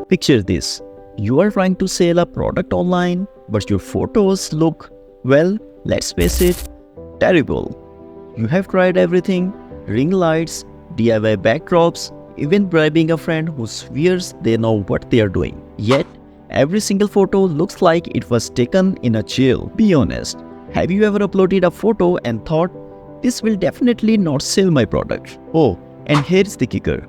Picture this. You are trying to sell a product online, but your photos look, well, let's face it, terrible. You have tried everything: ring lights, DIY backdrops, even bribing a friend who swears they know what they are doing. Yet, every single photo looks like it was taken in a jail. Be honest, have you ever uploaded a photo and thought, this will definitely not sell my product? Oh, and here's the kicker.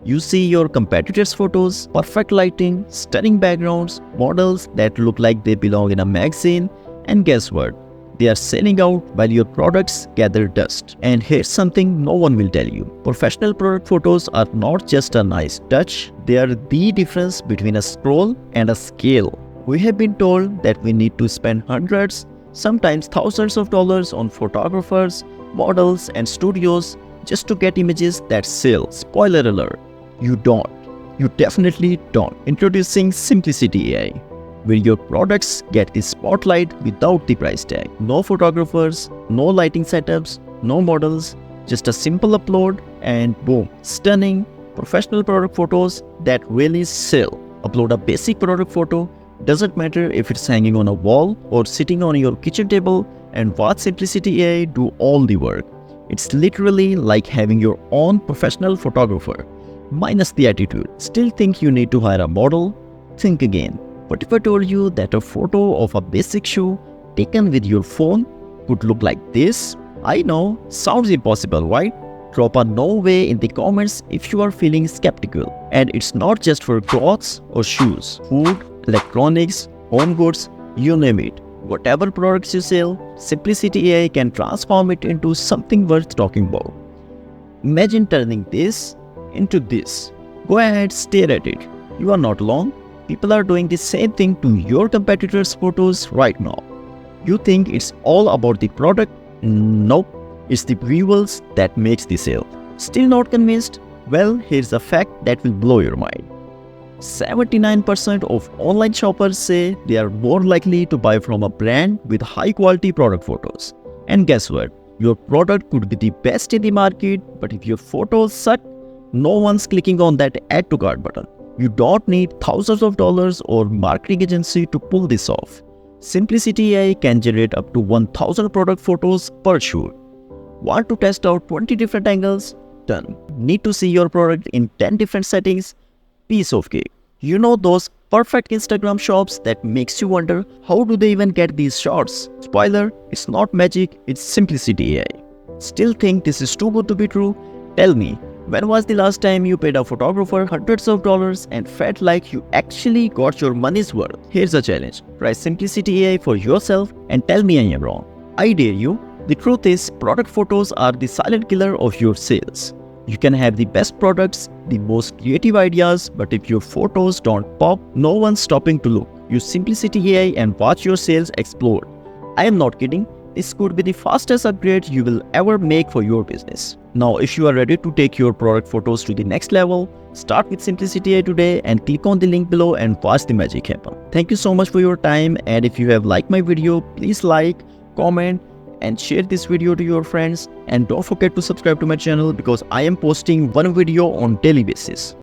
You see your competitors' photos, perfect lighting, stunning backgrounds, models that look like they belong in a magazine, and guess what? They are selling out while your products gather dust. And here's something no one will tell you. Professional product photos are not just a nice touch, they are the difference between a scroll and a scale. We have been told that we need to spend hundreds, sometimes thousands of dollars on photographers, models, and studios just to get images that sell. Spoiler alert. You don't. You definitely don't. Introducing Simplicity AI, where your products get the spotlight without the price tag. No photographers, no lighting setups, no models, just a simple upload and boom, stunning professional product photos that really sell. Upload a basic product photo, doesn't matter if it's hanging on a wall or sitting on your kitchen table, and watch Simplicity AI do all the work. It's literally like having your own professional photographer. Minus the attitude. Still think you need to hire a model? Think again. What if I told you that a photo of a basic shoe taken with your phone could look like this? I know, sounds impossible, right? Drop a no way in the comments if you are feeling skeptical. And it's not just for clothes or shoes. Food, electronics, home goods, you name it. Whatever products you sell, Simplicity AI can transform it into something worth talking about. Imagine turning this into this. Go ahead, stare at it. You are not alone. People are doing the same thing to your competitors' photos right now. You think it's all about the product? Nope, it's the visuals that makes the sale. Still not convinced? Well, here's a fact that will blow your mind. 79% of online shoppers say they are more likely to buy from a brand with high quality product photos. And guess what? Your product could be the best in the market, but if your photos suck, no one's clicking on that add to cart button. You don't need thousands of dollars or marketing agency to pull this off. Simplicity AI can generate up to 1000 product photos per shoot. Want to test out 20 different angles? Done. Need to see your product in 10 different settings? Piece of cake. You know those perfect Instagram shots that makes you wonder how do they even get these shots? Spoiler, it's not magic, it's Simplicity AI. Still think this is too good to be true? Tell me, when was the last time you paid a photographer hundreds of dollars and felt like you actually got your money's worth? Here's a challenge. Try Simplicity AI for yourself and tell me I am wrong. I dare you. The truth is, product photos are the silent killer of your sales. You can have the best products, the most creative ideas, but if your photos don't pop, no one's stopping to look. Use Simplicity AI and watch your sales explode. I am not kidding. This could be the fastest upgrade you will ever make for your business. Now, if you are ready to take your product photos to the next level, start with Simplicity AI today and click on the link below and watch the magic happen. Thank you so much for your time, and if you have liked my video, please like, comment, and share this video to your friends, and don't forget to subscribe to my channel because I am posting one video on daily basis.